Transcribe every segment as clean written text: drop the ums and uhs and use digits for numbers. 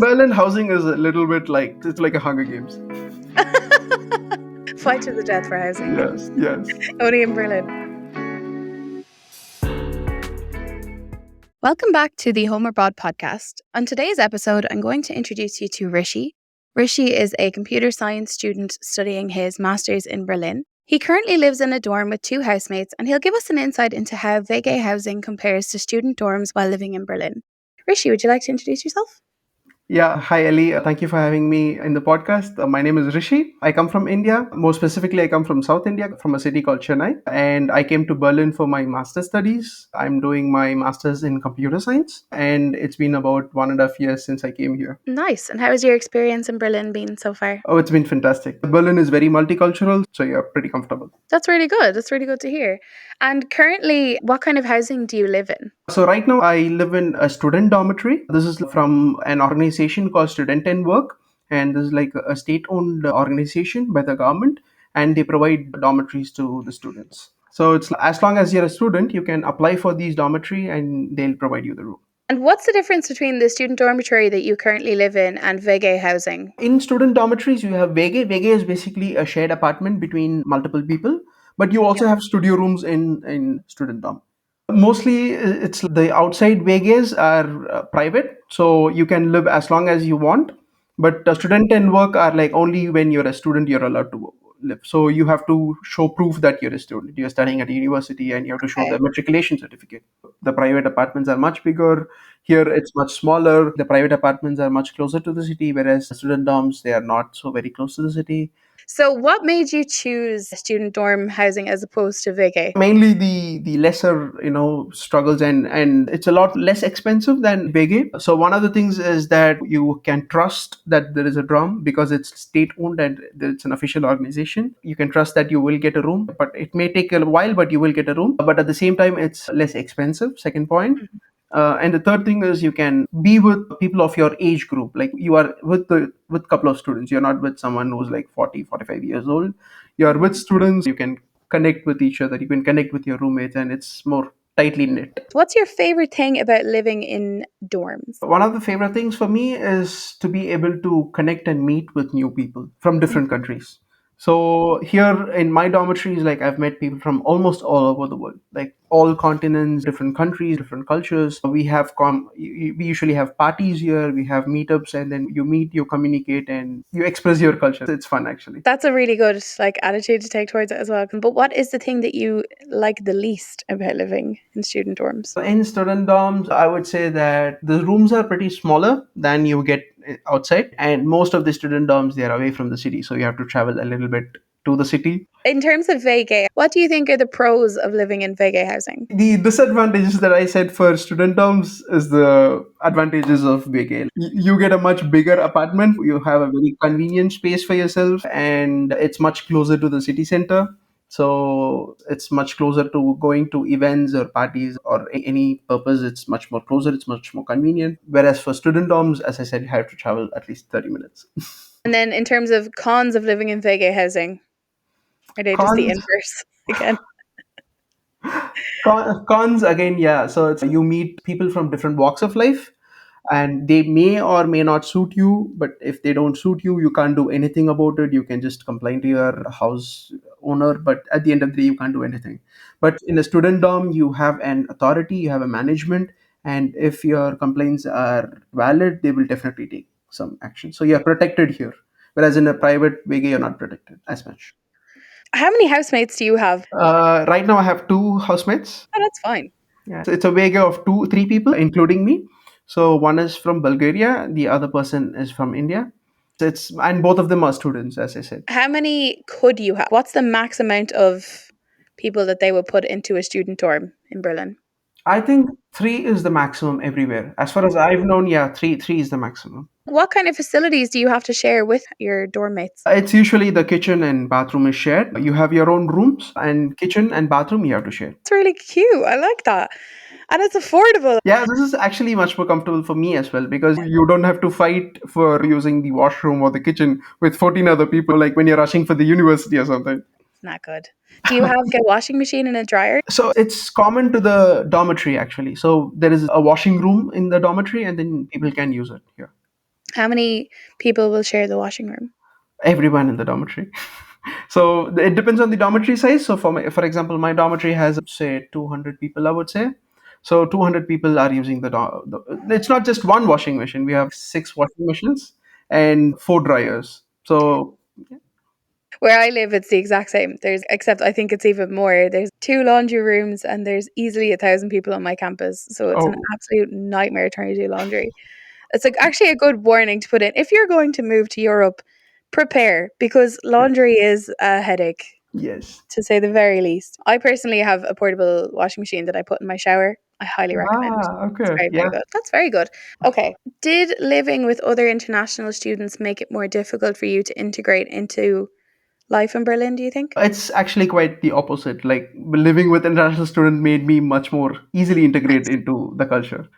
Berlin housing is a little bit like it's like a Hunger Games. Fight to the death for housing. Yes. Only in Berlin. Welcome back to the Home Abroad podcast. On today's episode, I'm going to introduce you to Rishi. Rishi is a computer science student studying his master's in Berlin. He currently lives in a dorm with two housemates, and he'll give us an insight into how WG housing compares to student dorms while living in Berlin. Rishi, would you like to introduce yourself? Yeah. Hi, Ali. Thank you for having me in the podcast. My name is Rishi. I come from India. More specifically, I come from South India, from a city called Chennai. And I came to Berlin for my master's studies. I'm doing my master's in computer science. And it's been about 1.5 years since I came here. Nice. And how has your experience in Berlin been so far? Oh, it's been fantastic. Berlin is very multicultural, so you're pretty comfortable. That's really good. That's really good to hear. And currently, what kind of housing do you live in? So right now I live in a student dormitory. This is from an organization called Student and Work, and this is like a state-owned organization by the government, and they provide dormitories to the students. So it's as long as you're a student, you can apply for these dormitory, and they'll provide you the room. And what's the difference between the student dormitory that you currently live in and WG housing? In student dormitories, you have WG. WG is basically a shared apartment between multiple people, but you also have studio rooms in student dorm. Mostly, it's the outside WGs are private, so you can live as long as you want. But student and work are like only when you're a student you're allowed to live. So you have to show proof that you're a student. You're studying at a university, and you have to show the matriculation certificate. The private apartments are much bigger. Here it's much smaller. The private apartments are much closer to the city, whereas student dorms, they are not so very close to the city. So, what made you choose student dorm housing as opposed to WG? Mainly the lesser struggles, and it's a lot less expensive than WG. So one of the things is that you can trust that there is a dorm because it's state owned and it's an official organization. You can trust that you will get a room, but it may take a while, but you will get a room. But at the same time, it's less expensive. Second point. And the third thing is you can be with people of your age group. Like you are with couple of students. You're not with someone who's like 40, 45 years old. You're with students. You can connect with each other. You can connect with your roommates, and it's more tightly knit. What's your favorite thing about living in dorms? One of the favorite things for me is to be able to connect and meet with new people from different countries. So here in my dormitories, like I've met people from almost all over the world, like all continents, different countries, different cultures. We usually have parties here, we have meetups, and then you meet, you communicate, and you express your culture. It's fun actually. That's a really good attitude to take towards it as well. But what is the thing that you like the least about living in student dorms? In student dorms, I would say that the rooms are pretty smaller than you get outside, and most of the student dorms, they are away from the city, so you have to travel a little bit to the city. In terms of WG, what do you think are the pros of living in WG housing? The disadvantages that I said for student dorms is the advantages of WG. You get a much bigger apartment, you have a very convenient space for yourself, and it's much closer to the city center. So it's much closer to going to events or parties or any purpose. It's much more closer. It's much more convenient. Whereas for student dorms, as I said, you have to travel at least 30 minutes. And then in terms of cons of living in WG housing, are they just the Cons, inverse again? cons again, yeah. So it's, you meet people from different walks of life, and they may or may not suit you. But if they don't suit you, you can't do anything about it. You can just complain to your house owner, but at the end of the day, you can't do anything. But in a student dorm, you have an authority, you have a management, and if your complaints are valid, they will definitely take some action. So you're protected here. Whereas in a private WG, you're not protected as much. How many housemates do you have? Right now, I have two housemates. Oh, that's fine. Yeah. So it's a WG of three people, including me. So one is from Bulgaria, the other person is from India. So it's and both of them are students, as I said. How many could you have? What's the max amount of people that they would put into a student dorm in Berlin? I think three is the maximum everywhere. As far as I've known, yeah, three is the maximum. What kind of facilities do you have to share with your dorm mates? It's usually the kitchen and bathroom is shared. You have your own rooms, and kitchen and bathroom you have to share. It's really cute. I like that. And it's affordable. Yeah, this is actually much more comfortable for me as well because you don't have to fight for using the washroom or the kitchen with 14 other people like when you're rushing for the university or something. It's not good. Do you have a washing machine and a dryer? So it's common to the dormitory actually. So there is a washing room in the dormitory and then people can use it here. How many people will share the washing room? Everyone in the dormitory. So it depends on the dormitory size. So for example, my dormitory has say 200 people, I would say. So 200 people are using it's not just one washing machine. We have six washing machines and four dryers. So Where I live, it's the exact same. Except I think it's even more. There's two laundry rooms, and there's easily 1,000 people on my campus. So it's an oh absolute nightmare trying to do laundry. It's like actually a good warning to put in. If you're going to move to Europe, prepare because laundry is a headache, yes. to say the very least. I personally have a portable washing machine that I put in my shower. I highly recommend. It's Okay. very, very Yeah. good. That's very good. Okay. Did living with other international students make it more difficult for you to integrate into life in Berlin, do you think? It's actually quite the opposite. Like living with international student made me much more easily integrate Nice. into the culture.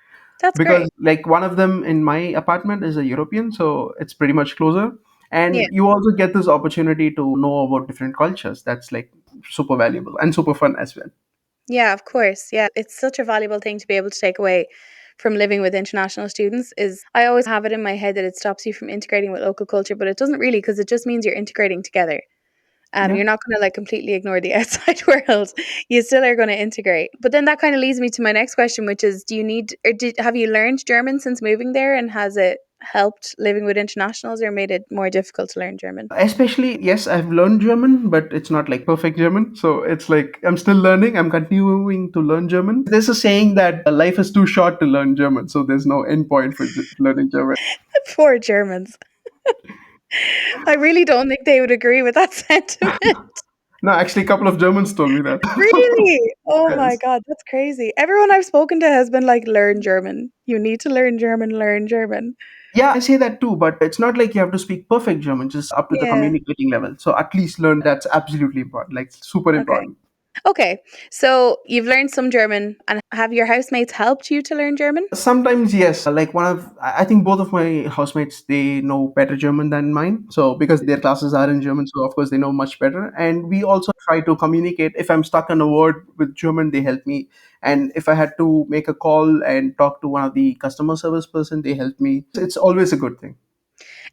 That's Because great. like one of them in my apartment is a European, so it's pretty much closer. Yeah. And you also get this opportunity to know about different cultures. That's like super valuable and super fun as well. Yeah, of course. Yeah. It's such a valuable thing to be able to take away from living with international students is I always have it in my head that it stops you from integrating with local culture, but it doesn't really because it just means you're integrating together. Yeah. You're not going to like completely ignore the outside world. You still are going to integrate. But then that kind of leads me to my next question, which is: do you need or have you learned German since moving there, and has it helped living with internationals or made it more difficult to learn German? Especially, yes, I've learned German, but it's not like perfect German. So it's like I'm still learning. I'm continuing to learn German. There's a saying that life is too short to learn German. So there's no end point for learning German. Poor Germans. I really don't think they would agree with that sentiment. No, actually, a couple of Germans told me that. Really? Oh my Yes. god, that's crazy. Everyone I've spoken to has been like, learn German. You need to learn German, learn German. Yeah, I say that too, but it's not like you have to speak perfect German, just up to the Yeah. communicating level. So at least learn that's absolutely important, like super Okay. important. Okay. So you've learned some German, and have your housemates helped you to learn German? Sometimes, yes, like I think both of my housemates, they know better German than mine. So because their classes are in German, so of course they know much better. And we also try to communicate. If I'm stuck on a word with German, they help me. And if I had to make a call and talk to one of the customer service person, they help me. It's always a good thing.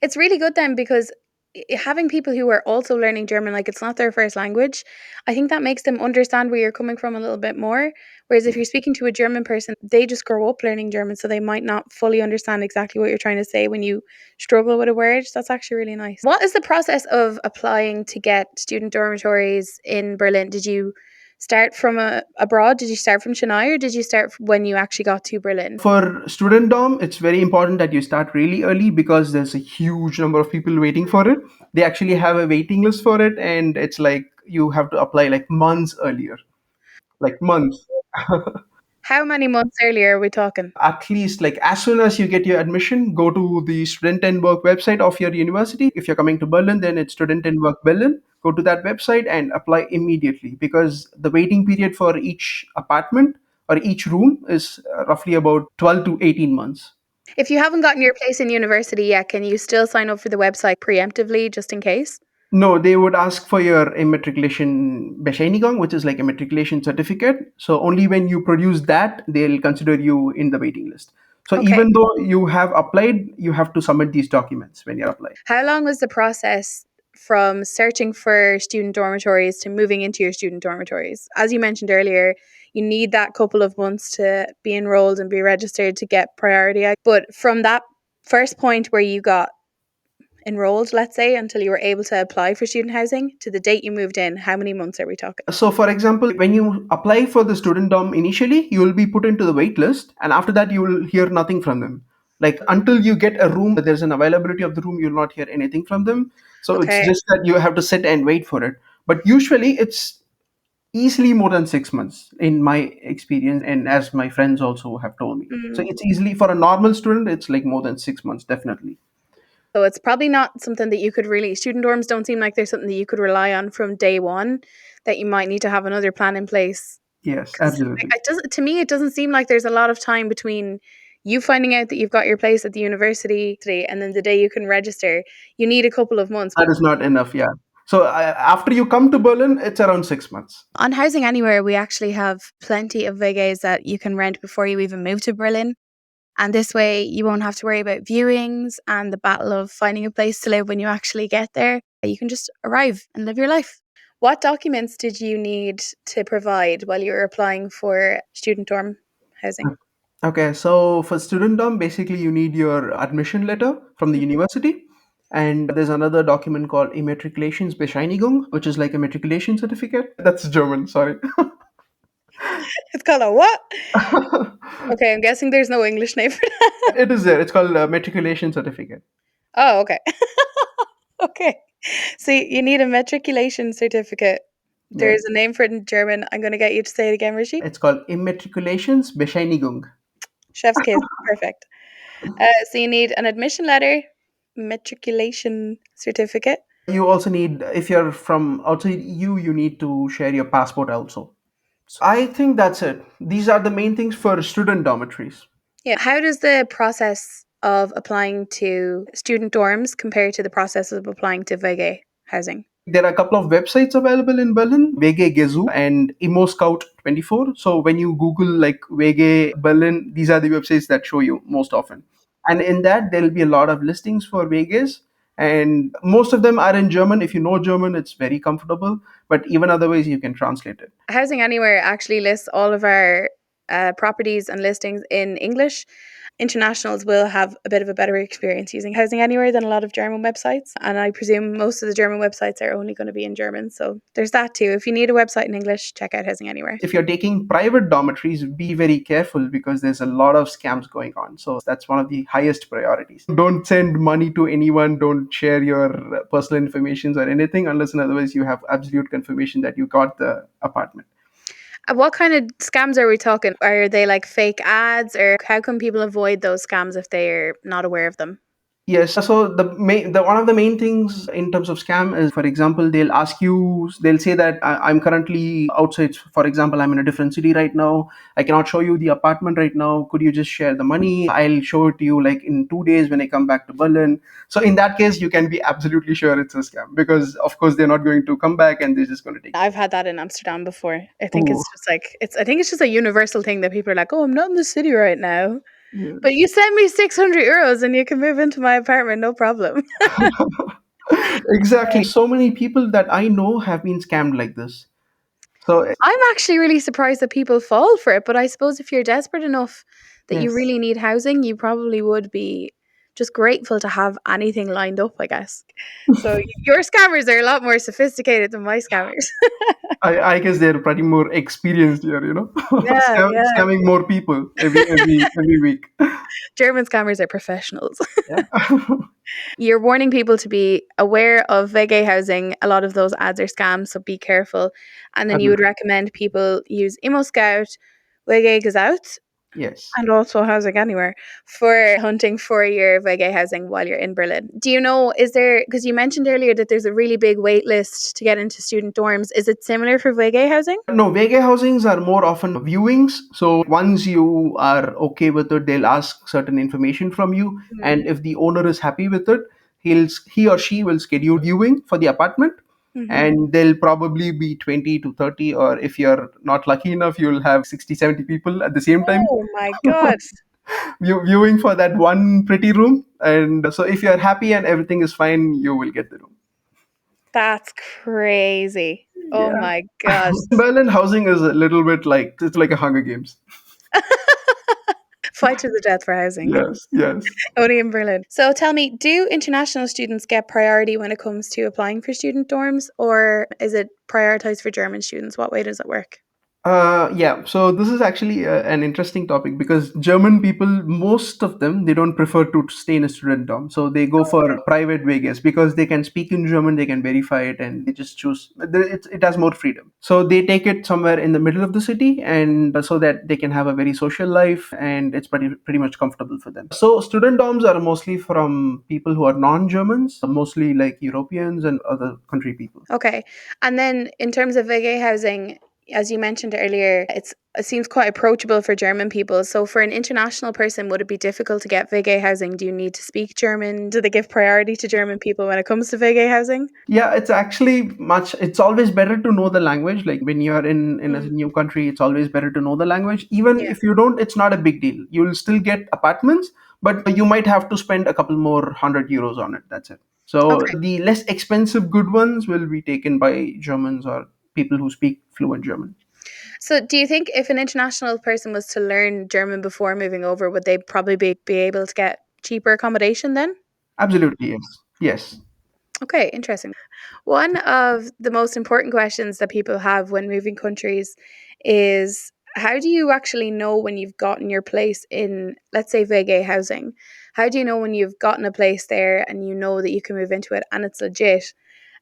It's really good then because having people who are also learning German, like it's not their first language, I think that makes them understand where you're coming from a little bit more. Whereas if you're speaking to a German person, they just grow up learning German, so they might not fully understand exactly what you're trying to say when you struggle with a word. That's actually really nice. What is the process of applying to get student dormitories in Berlin? Did you start from abroad? Did you start from Chennai or did you start when you actually got to Berlin? For student dorm, it's very important that you start really early because there's a huge number of people waiting for it. They actually have a waiting list for it, and it's like you have to apply like months earlier, like months. How many months earlier are we talking? At least like as soon as you get your admission, go to the student and work website of your university. If you're coming to Berlin, then it's student and work Berlin. Go to that website and apply immediately because the waiting period for each apartment or each room is roughly about 12 to 18 months. If you haven't gotten your place in university yet, can you still sign up for the website preemptively just in case? No, they would ask for your immatriculation Bescheinigung, which is like a matriculation certificate. So only when you produce that, they'll consider you in the waiting list. So Okay. even though you have applied, you have to submit these documents when you're applying. How long was the process from searching for student dormitories to moving into your student dormitories? As you mentioned earlier, you need that couple of months to be enrolled and be registered to get priority. But from that first point where you got enrolled, let's say, until you were able to apply for student housing to the date you moved in, how many months are we talking? So, for example, when you apply for the student dorm initially, you will be put into the wait list, and after that, you will hear nothing from them. Like until you get a room, there's an availability of the room, you'll not hear anything from them. So it's Okay. just that you have to sit and wait for it. But usually, it's easily more than 6 months in my experience, and as my friends also have told me. So Mm. it's easily for a normal student, it's like more than 6 months, definitely. So it's probably not something that you could really student dorms don't seem like they're something that you could rely on from day one, that you might need to have another plan in place. Yes, 'Cause absolutely. it doesn't to me, it doesn't seem like there's a lot of time between you finding out that you've got your place at the university today and then the day you can register. You need a couple of months. That is not enough, yeah. So after you come to Berlin, it's around 6 months. On Housing Anywhere, we actually have plenty of VGAs that you can rent before you even move to Berlin. And this way, you won't have to worry about viewings and the battle of finding a place to live when you actually get there. You can just arrive and live your life. What documents did you need to provide while you were applying for student dorm housing? Okay, so for student dorm, basically you need your admission letter from the university. And there's another document called Immatrikulationsbescheinigung, which is like a matriculation certificate. That's German, sorry. It's called a what? Okay, I'm guessing there's no English name for that. It is there. It's called a matriculation certificate. Oh, okay. Okay. So you need a matriculation certificate. Yes. There's a name for it in German. I'm going to get you to say it again, Rishi. It's called Immatrikulationsbescheinigung. Chef's kiss. Perfect. So you need an admission letter, matriculation certificate. You also need, if you're from outside EU, you need to share your passport also. So I think that's it. These are the main things for student dormitories. Yeah. How does the process of applying to student dorms compare to the process of applying to WG housing? There are a couple of websites available in Berlin, WG Gezu and ImmoScout24. So when you Google like WG Berlin, these are the websites that show you most often. And in that, there'll be a lot of listings for WGs. And most of them are in German. If you know German, it's very comfortable. But even otherwise, you can translate it. Housing Anywhere actually lists all of our properties and listings in English. Internationals will have a bit of a better experience using Housing Anywhere than a lot of German websites. And I presume most of the German websites are only going to be in German. So there's that too. If you need a website in English, check out Housing Anywhere. If you're taking private dormitories, be very careful because there's a lot of scams going on. So that's one of the highest priorities. Don't send money to anyone. Don't share your personal information or anything unless and otherwise you have absolute confirmation that you got the apartment. What kind of scams are we talking? Are they like fake ads, or how can people avoid those scams if they're not aware of them? Yes. So the one of the main things in terms of scam is, for example, they'll say that I'm currently outside. For example, I'm in a different city right now. I cannot show you the apartment right now. Could you just share the money? I'll show it to you like in 2 days when I come back to Berlin. So in that case, you can be absolutely sure it's a scam because of course they're not going to come back and they're just going to take. I've had that in Amsterdam before. I think Oh, it's just like I think it's just a universal thing that people are like, "Oh, I'm not in the city right now, but yes. you send me 600 euros and you can move into my apartment, no problem." Exactly. So many people that I know have been scammed like this. So I'm actually really surprised that people fall for it, but I suppose if you're desperate enough that you yes. really need housing, you probably would be just grateful to have anything lined up, I guess. So your scammers are a lot more sophisticated than my scammers. I guess they're pretty more experienced here, Yeah, yeah. Scamming more people every week. German scammers are professionals. Yeah. You're warning people to be aware of VG housing. A lot of those ads are scams, so be careful. And then you Agree. would recommend people use Imo Scout, VG Gezout, Yes. and also Housing Anywhere for hunting for your VG housing while you're in Berlin. Do you know, is there, because you mentioned earlier that there's a really big wait list to get into student dorms. Is it similar for VG housing? No, vacay housings are more often viewings. So once you are okay with it, they'll ask certain information from you, and if the owner is happy with it, he or she will schedule viewing for the apartment. Mm-hmm. And there'll probably be 20 to 30, or if you're not lucky enough, you'll have 60, 70 people at the same time Oh my God. viewing for that one pretty room. And so if you're happy and everything is fine, you will get the room. That's crazy. Oh Yeah. my God. Berlin housing is a little bit like, it's like a Hunger Games. Fight to the death for housing. Yes, yes. Only in Berlin. So tell me, do international students get priority when it comes to applying for student dorms, or is it prioritized for German students? What way does it work? Yeah, so this is actually an interesting topic because German people, most of them, they don't prefer to stay in a student dorm. So they go for private Vegas because they can speak in German, they can verify it, and they just choose. It has more freedom. So they take it somewhere in the middle of the city, and so that they can have a very social life, and it's pretty much comfortable for them. So student dorms are mostly from people who are non-Germans, mostly like Europeans and other country people. Okay. And then in terms of VG housing, As you mentioned earlier, it seems quite approachable for German people. So, for an international person, would it be difficult to get WG housing? Do you need to speak German? Do they give priority to German people when it comes to WG housing? Yeah, it's actually much, it's always better to know the language. Like when you're in a Mm, new country, it's always better to know the language. Even yeah. if you don't, it's not a big deal. You'll still get apartments, but you might have to spend a couple more €100 on it. That's it. So Okay. the less expensive good ones will be taken by Germans or people who speak fluent German. So, do you think if an international person was to learn German before moving over, would they probably be able to get cheaper accommodation then? Absolutely, yes. Yes. Okay, interesting. One of the most important questions that people have when moving countries is, how do you actually know when you've gotten your place in, let's say, VG housing? How do you know when you've gotten a place there and you know that you can move into it and it's legit?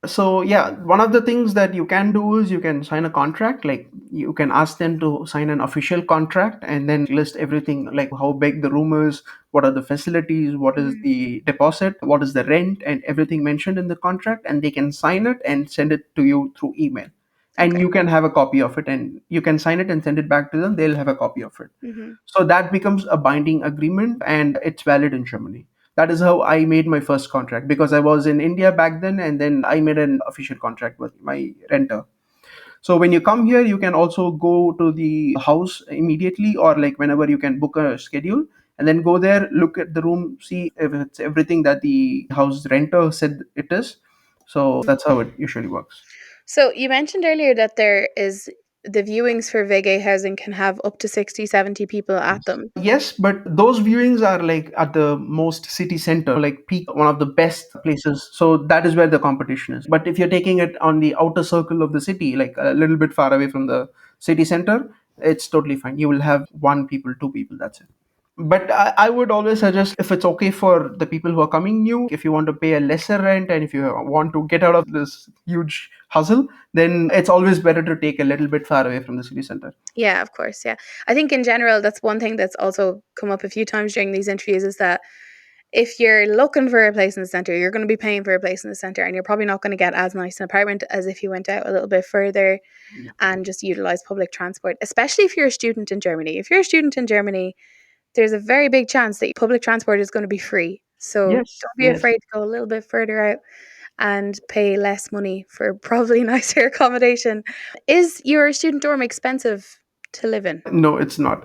So yeah, one of the things that you can do is you can sign a contract. Like you can ask them to sign an official contract and then list everything, like how big the room is, what are the facilities, what is Mm, the deposit, what is the rent, and everything mentioned in the contract, and they can sign it and send it to you through email. And okay. you can have a copy of it, and you can sign it and send it back to them. They'll have a copy of it. Hmm. So that becomes a binding agreement and it's valid in Germany. That is how I made my first contract, because I was in India back then, and then I made an official contract with my renter. So when you come here, you can also go to the house immediately, or like whenever you can book a schedule and then go there, look at the room, see if it's everything that the house renter said it is. So that's how it usually works. So you mentioned earlier that there is the viewings for VG housing can have up to 60, 70 people at them. Yes, but those viewings are like at the most city center, like peak, one of the best places. So that is where the competition is. But if you're taking it on the outer circle of the city, like a little bit far away from the city center, it's totally fine. You will have one people, two people, that's it. But I would always suggest, if it's okay for the people who are coming new, if you want to pay a lesser rent and if you want to get out of this huge hustle, then it's always better to take a little bit far away from the city center. Yeah, of course. Yeah. I think in general, that's one thing that's also come up a few times during these interviews is that if you're looking for a place in the center, you're going to be paying for a place in the center, and you're probably not going to get as nice an apartment as if you went out a little bit further and just utilize public transport, especially if you're a student in Germany. If you're a student in Germany, there's a very big chance that public transport is going to be free. So Yes, don't be yes. afraid to go a little bit further out and pay less money for probably nicer accommodation. Is your student dorm expensive to live in? No, it's not.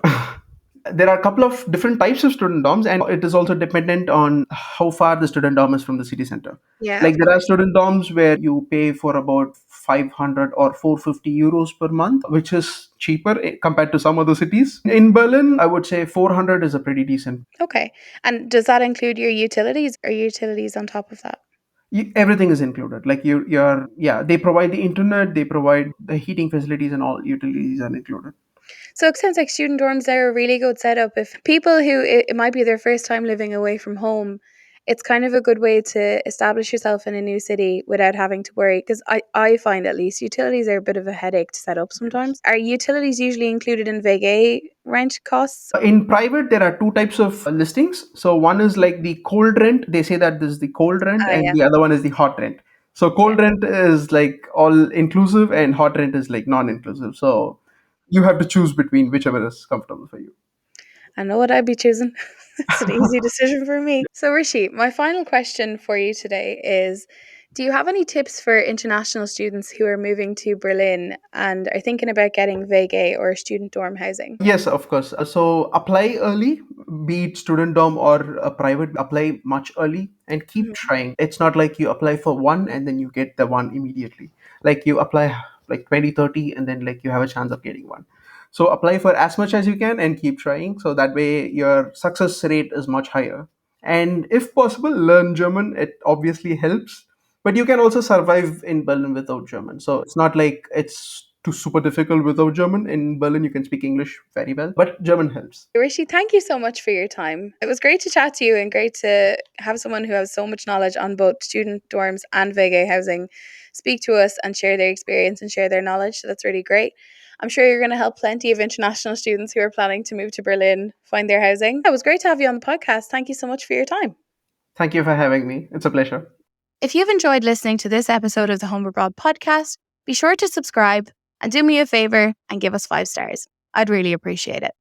There are a couple of different types of student dorms, and it is also dependent on how far the student dorm is from the city center. Yeah, Like of there are course. student dorms where you pay for about 500 or 450 euros per month, which is cheaper compared to some other cities. In Berlin, I would say 400 is a pretty decent. Okay. And does that include your utilities or utilities on top of that? Everything is included. Like you're yeah, they provide the internet, they provide the heating facilities, and all utilities are included. So it sounds like student dorms are a really good setup. If people who it might be their first time living away from home, it's kind of a good way to establish yourself in a new city without having to worry. Because I find at least utilities are a bit of a headache to set up sometimes. Are utilities usually included in VG rent costs? In private, there are two types of listings. So one is like the cold rent. They say that this is the cold rent, Ah, and yeah, the other one is the hot rent. So yeah. cold rent is like all inclusive, and hot rent is like non-inclusive. So you have to choose between whichever is comfortable for you. I know what I'd be choosing. It's an easy decision for me. So, Rishi, my final question for you today is, do you have any tips for international students who are moving to Berlin and are thinking about getting VG or student dorm housing? Yes, of course. So apply early, be it student dorm or a private, apply much early and keep Mhm. trying. It's not like you apply for one and then you get the one immediately. Like you apply like 20, 30, and then like you have a chance of getting one. So apply for as much as you can and keep trying. So that way your success rate is much higher. And if possible, learn German. It obviously helps, but you can also survive in Berlin without German. So it's not like it's too super difficult without German. In Berlin, you can speak English very well, but German helps. Rishi, thank you so much for your time. It was great to chat to you and great to have someone who has so much knowledge on both student dorms and VG housing speak to us and share their experience and share their knowledge. So that's really great. I'm sure you're going to help plenty of international students who are planning to move to Berlin find their housing. It was great to have you on the podcast. Thank you so much for your time. Thank you for having me. It's a pleasure. If you've enjoyed listening to this episode of the Home Abroad podcast, be sure to subscribe, And do me a favor and give us 5 stars. I'd really appreciate it.